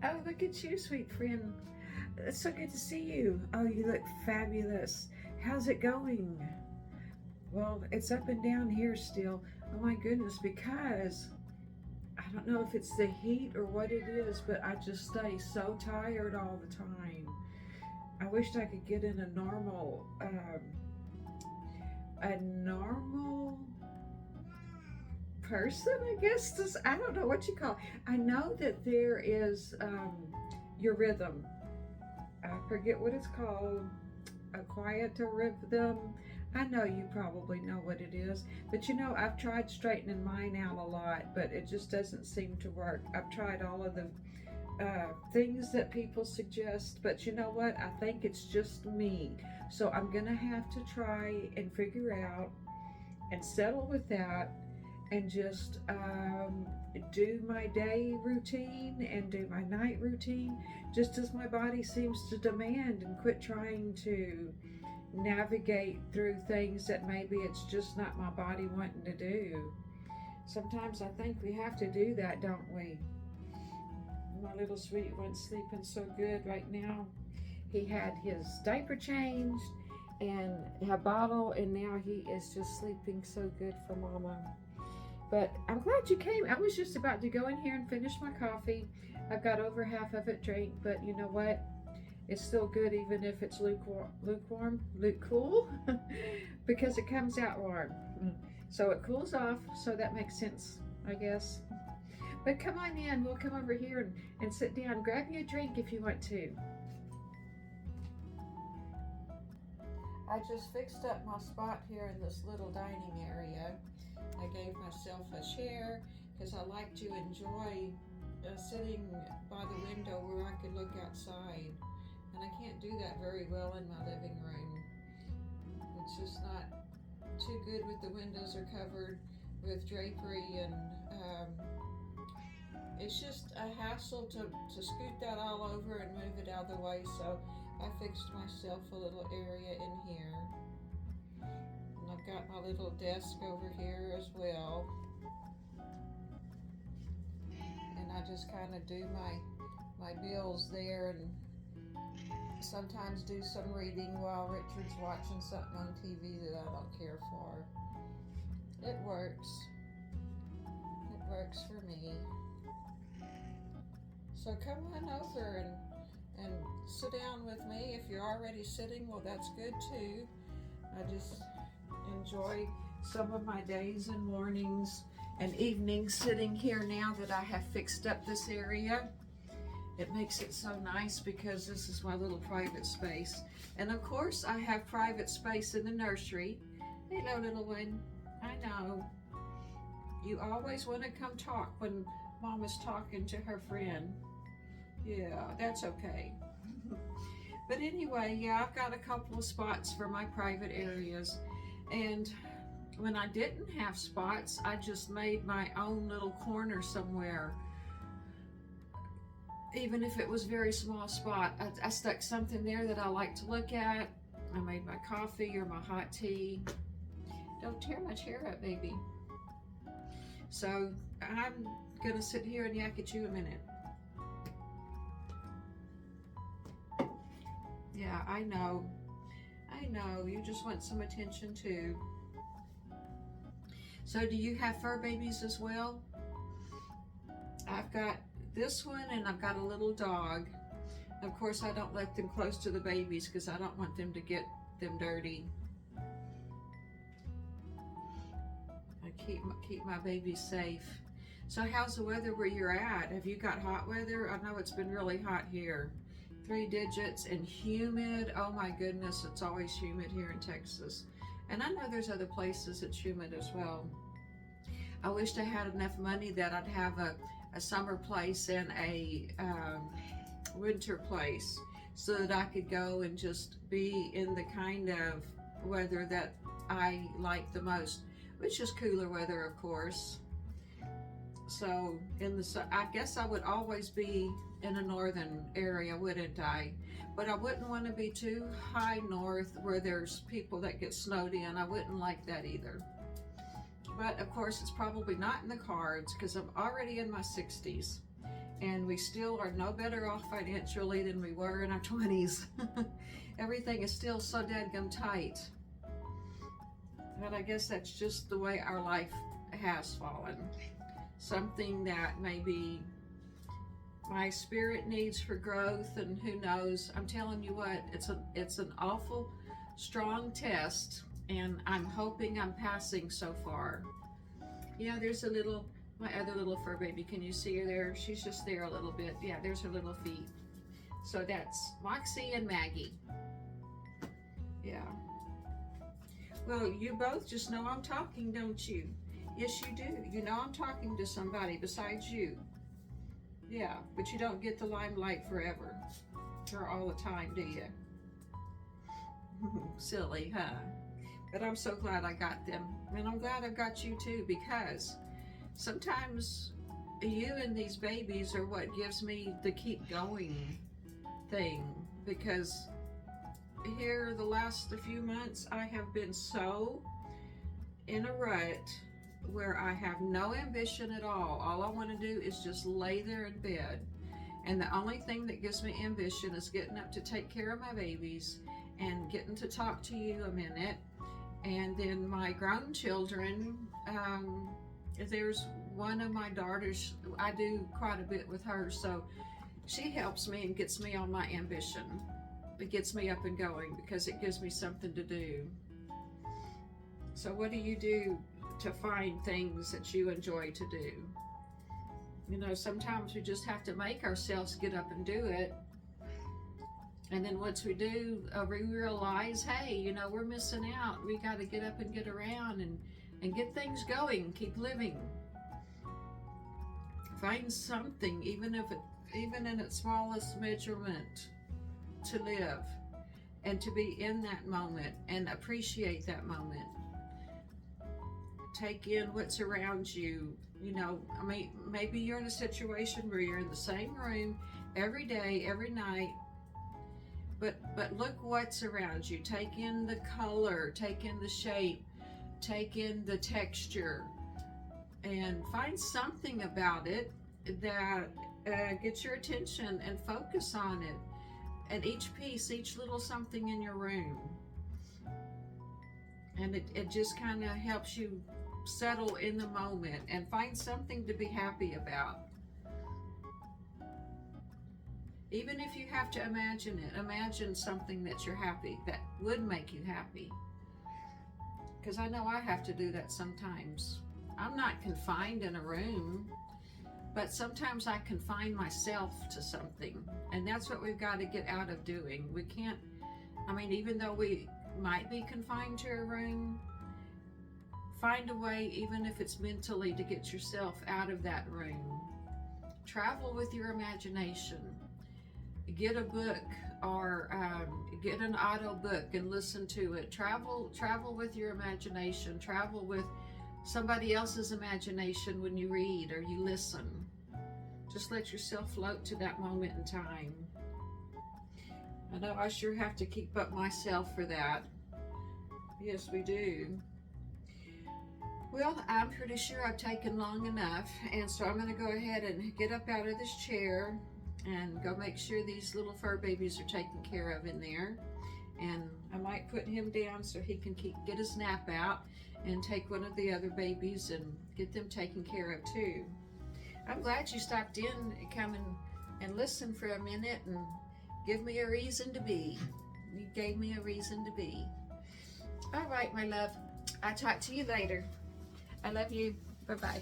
Oh, look at you, sweet friend. It's so good to see you. Oh, you look fabulous. How's it going? Well, it's up and down here still. Oh my goodness, because I don't know if it's the heat or what it is, but I just stay so tired all the time. I wished I could get in a normal person, I guess. I don't know what you call it. I know that there is your rhythm. I forget what it's called. A quieter rhythm. I know you probably know what it is, but I've tried straightening mine out a lot, but it just doesn't seem to work. I've tried all of the things that people suggest, but you know what? I think it's just me. So I'm gonna have to try and figure out and settle with that and just do my day routine and do my night routine just as my body seems to demand, and quit trying to navigate through things that maybe it's just not my body wanting to do. Sometimes I think we have to do that, don't we? My little sweet one's sleeping so good right now. He had his diaper changed and a bottle, and now he is just sleeping so good for mama. But I'm glad you came. I was just about to go in here and finish my coffee. I've got over half of it drank, but you know what? It's still good even if it's cool, because it comes out warm. So it cools off, so that makes sense, I guess. But come on in, we'll come over here and sit down. Grab you a drink if you want to. I just fixed up my spot here in this little dining area. I gave myself a chair because I like to enjoy sitting by the window where I could look outside. And I can't do that very well in my living room. It's just not too good with the windows are covered with drapery, and it's just a hassle to scoot that all over and move it out of the way. So I fixed myself a little area in here. And I've got my little desk over here as well. And I just kind of do my bills there, and sometimes do some reading while Richard's watching something on TV that I don't care for. It works. It works for me. So come on over and sit down with me. If you're already sitting, well, that's good too. I just enjoy some of my days and mornings and evenings sitting here now that I have fixed up this area. It makes it so nice because this is my little private space. And of course, I have private space in the nursery. Hello, little one. I know. You always want to come talk when Mama's talking to her friend. Yeah, that's okay. But anyway, yeah, I've got a couple of spots for my private areas. And when I didn't have spots, I just made my own little corner somewhere. Even if it was a very small spot, I stuck something there that I like to look at. I made my coffee or my hot tea. Don't tear my chair up, baby. So I'm gonna sit here and yak at you a minute. Yeah, I know, you just want some attention too. So do you have fur babies as well? I've got this one, and I've got a little dog. Of course, I don't let them close to the babies because I don't want them to get them dirty. I keep my babies safe. So how's the weather where you're at? Have you got hot weather? I know it's been really hot here. 3 digits and humid. Oh my goodness, it's always humid here in Texas. And I know there's other places it's humid as well. I wished I had enough money that I'd have a summer place and a winter place so that I could go and just be in the kind of weather that I like the most, which is cooler weather, of course. So I guess I would always be in a northern area, wouldn't I? But I wouldn't want to be too high north where there's people that get snowed in. I wouldn't like that either. But of course, it's probably not in the cards because I'm already in my 60s. and we still are no better off financially than we were in our 20s. Everything is still so dadgum tight. But I guess that's just the way our life has fallen. Something that maybe my spirit needs for growth, and who knows. I'm telling you what, it's an awful strong test, and I'm hoping I'm passing so far. Yeah, there's my other little fur baby. Can you see her there? She's just there a little bit. Yeah, there's her little feet. So that's Moxie and Maggie. Yeah. Well, you both just know I'm talking, don't you? Yes, you do. You know I'm talking to somebody besides you. Yeah, but you don't get the limelight forever or all the time, do you? Silly, huh? But I'm so glad I got them. And I'm glad I've got you too, because sometimes you and these babies are what gives me the keep going thing. Because here the last few months I have been so in a rut where I have no ambition at all. All I want to do is just lay there in bed. And the only thing that gives me ambition is getting up to take care of my babies and getting to talk to you a minute. And then my grown children, there's one of my daughters, I do quite a bit with her, so she helps me and gets me on my ambition. It gets me up and going because it gives me something to do. So what do you do to find things that you enjoy to do? You know, sometimes we just have to make ourselves get up and do it. And then once we do, we realize, hey, you know, we're missing out. We got to get up and get around and get things going, keep living. Find something, even in its smallest measurement, to live and to be in that moment and appreciate that moment. Take in what's around you. You know, I mean, maybe you're in a situation where you're in the same room every day, every night, but look what's around you. Take in the color, take in the shape, take in the texture, and find something about it that gets your attention, and focus on it. And each piece, each little something in your room. And it just kind of helps you settle in the moment and find something to be happy about. Even if you have to imagine it, imagine something that you're happy, that would make you happy. Because I know I have to do that sometimes. I'm not confined in a room, but sometimes I confine myself to something. And that's what we've got to get out of doing. We can't, I mean, even though we might be confined to a room, find a way, even if it's mentally, to get yourself out of that room. Travel with your imagination. Get a book, or get an audio book and listen to it. Travel with your imagination. Travel with somebody else's imagination when you read or you listen. Just let yourself float to that moment in time. I know I sure have to keep up myself for that. Yes, we do. Well, I'm pretty sure I've taken long enough, and so I'm going to go ahead and get up out of this chair and go make sure these little fur babies are taken care of in there. And I might put him down so he can get his nap out, and take one of the other babies and get them taken care of too. I'm glad you stopped in and come and listen for a minute and give me a reason to be. You gave me a reason to be. All right, my love. I'll talk to you later. I love you. Bye-bye.